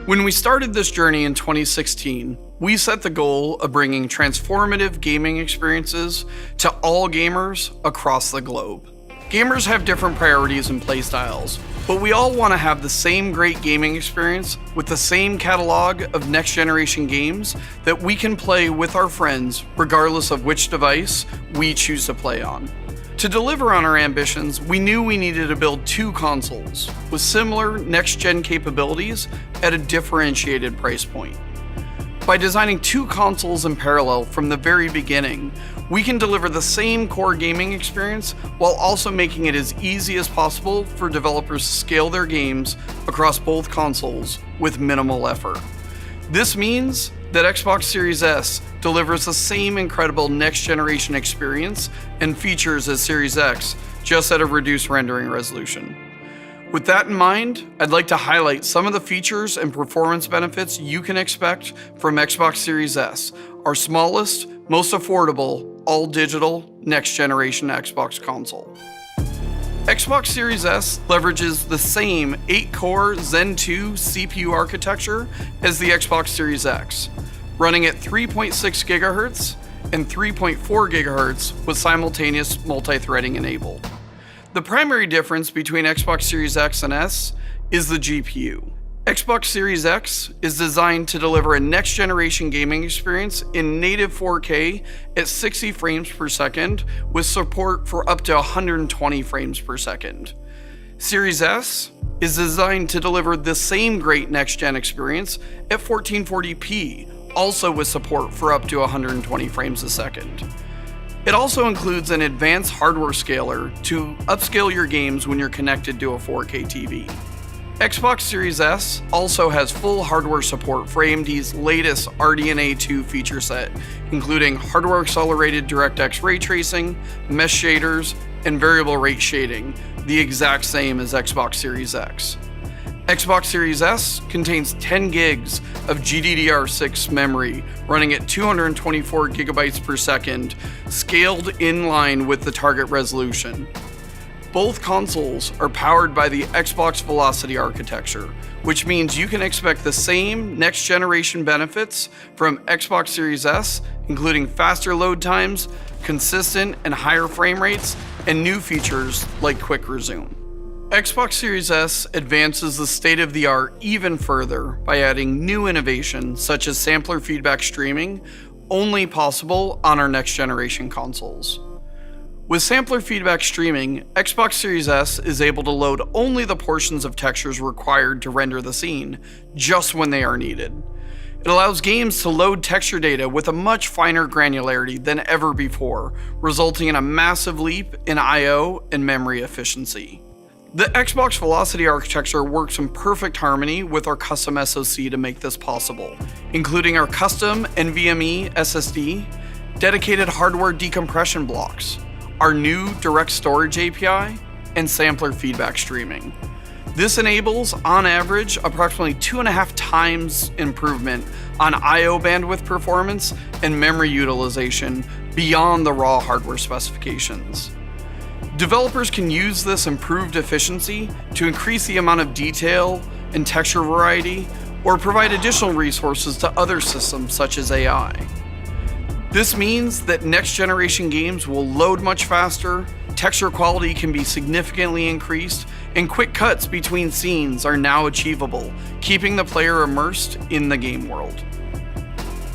When we started this journey in 2016, we set the goal of bringing transformative gaming experiences to all gamers across the globe. Gamers have different priorities and playstyles, but we all want to have the same great gaming experience with the same catalog of next-generation games that we can play with our friends regardless of which device we choose to play on. To deliver on our ambitions, we knew we needed to build two consoles with similar next-gen capabilities at a differentiated price point. By designing two consoles in parallel from the very beginning, we can deliver the same core gaming experience while also making it as easy as possible for developers to scale their games across both consoles with minimal effort. This means that Xbox Series S delivers the same incredible next-generation experience and features as Series X, just at a reduced rendering resolution. With that in mind, I'd like to highlight some of the features and performance benefits you can expect from Xbox Series S, our smallest, most affordable, all-digital, next-generation Xbox console. Xbox Series S leverages the same 8-core Zen 2 CPU architecture as the Xbox Series X, running at 3.6 GHz and 3.4 GHz with simultaneous multi-threading enabled. The primary difference between Xbox Series X and S is the GPU. Xbox Series X is designed to deliver a next-generation gaming experience in native 4K at 60 frames per second with support for up to 120 frames per second. Series S is designed to deliver the same great next-gen experience at 1440p, also with support for up to 120 frames a second. It also includes an advanced hardware scaler to upscale your games when you're connected to a 4K TV. Xbox Series S also has full hardware support for AMD's latest RDNA 2 feature set, including hardware-accelerated DirectX ray tracing, mesh shaders, and variable rate shading, the exact same as Xbox Series X. Xbox Series S contains 10 gigs of GDDR6 memory running at 224 gigabytes per second, scaled in line with the target resolution. Both consoles are powered by the Xbox Velocity architecture, which means you can expect the same next-generation benefits from Xbox Series S, including faster load times, consistent and higher frame rates, and new features like Quick Resume. Xbox Series S advances the state-of-the-art even further by adding new innovation such as sampler feedback streaming, only possible on our next-generation consoles. With sampler feedback streaming, Xbox Series S is able to load only the portions of textures required to render the scene, just when they are needed. It allows games to load texture data with a much finer granularity than ever before, resulting in a massive leap in I/O and memory efficiency. The Xbox Velocity architecture works in perfect harmony with our custom SoC to make this possible, including our custom NVMe SSD, dedicated hardware decompression blocks, our new direct storage API, and sampler feedback streaming. This enables, on average, approximately 2.5 times improvement on I/O bandwidth performance and memory utilization beyond the raw hardware specifications. Developers can use this improved efficiency to increase the amount of detail and texture variety, or provide additional resources to other systems such as AI. This means that next-generation games will load much faster, texture quality can be significantly increased, and quick cuts between scenes are now achievable, keeping the player immersed in the game world.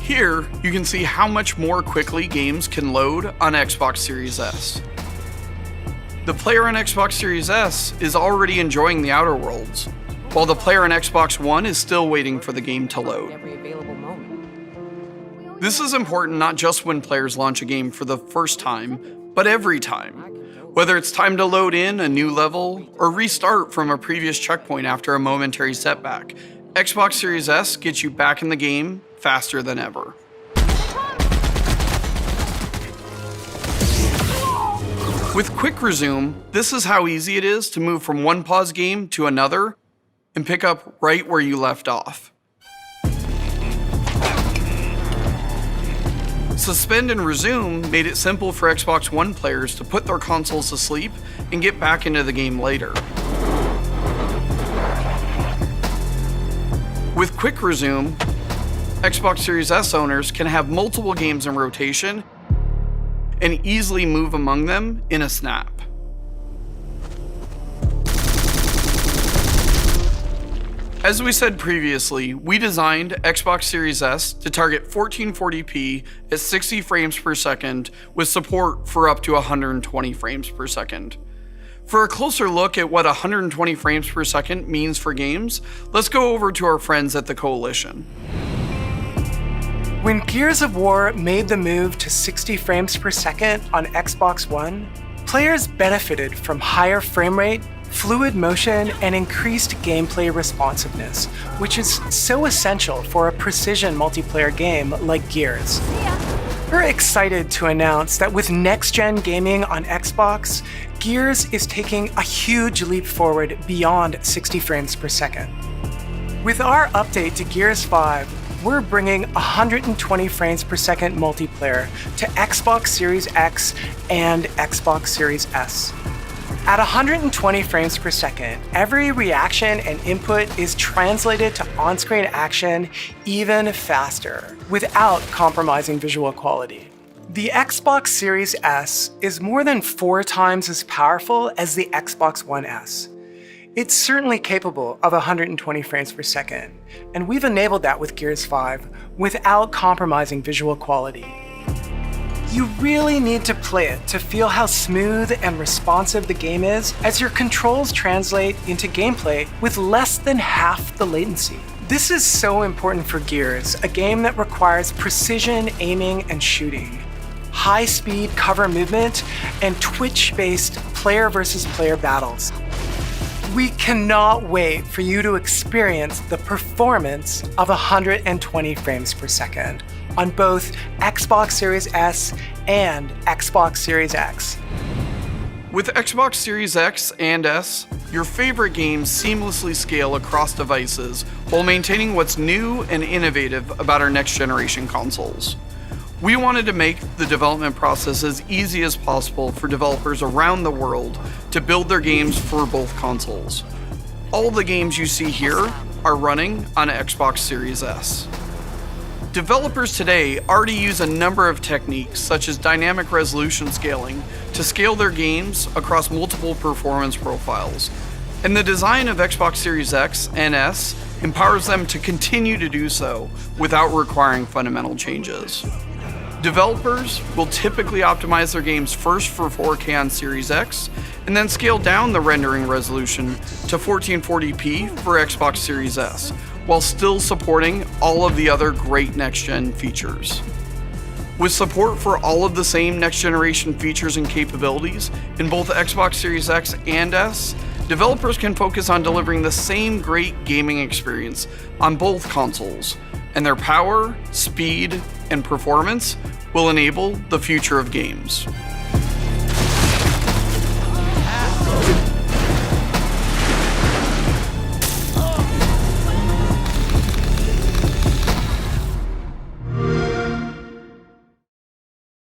Here, you can see how much more quickly games can load on Xbox Series S. The player on Xbox Series S is already enjoying the Outer Worlds, while the player on Xbox One is still waiting for the game to load. This is important not just when players launch a game for the first time, but every time. Whether it's time to load in a new level or restart from a previous checkpoint after a momentary setback, Xbox Series S gets you back in the game faster than ever. With Quick Resume, this is how easy it is to move from one pause game to another and pick up right where you left off. Suspend and Resume made it simple for Xbox One players to put their consoles to sleep and get back into the game later. With With Quick Resume, Xbox Series S owners can have multiple games in rotation and easily move among them in a snap. As we said previously, we designed Xbox Series S to target 1440p at 60 frames per second with support for up to 120 frames per second. For a closer look at what 120 frames per second means for games, let's go over to our friends at the Coalition. When Gears of War made the move to 60 frames per second on Xbox One, players benefited from higher frame rate, fluid motion, and increased gameplay responsiveness, which is so essential for a precision multiplayer game like Gears. We're excited to announce that with next-gen gaming on Xbox, Gears is taking a huge leap forward beyond 60 frames per second. With our update to Gears 5, we're bringing 120 frames per second multiplayer to Xbox Series X and Xbox Series S. At 120 frames per second, every reaction and input is translated to on-screen action even faster, without compromising visual quality. The Xbox Series S is more than 4 times as powerful as the Xbox One S. It's certainly capable of 120 frames per second, and we've enabled that with Gears 5 without compromising visual quality. You really need to play it to feel how smooth and responsive the game is, as your controls translate into gameplay with less than half the latency. This is so important for Gears, a game that requires precision aiming and shooting, high-speed cover movement, and twitch-based player versus player battles. We cannot wait for you to experience the performance of 120 frames per second on both Xbox Series S and Xbox Series X. With Xbox Series X and S, your favorite games seamlessly scale across devices while maintaining what's new and innovative about our next generation consoles. We wanted to make the development process as easy as possible for developers around the world to build their games for both consoles. All the games you see here are running on Xbox Series S. Developers today already use a number of techniques such as dynamic resolution scaling to scale their games across multiple performance profiles, and the design of Xbox Series X and S empowers them to continue to do so without requiring fundamental changes. Developers will typically optimize their games first for 4K on Series X, and then scale down the rendering resolution to 1440p for Xbox Series S, while still supporting all of the other great next-gen features. With support for all of the same next-generation features and capabilities in both Xbox Series X and S, developers can focus on delivering the same great gaming experience on both consoles, and their power, speed, and performance will enable the future of games.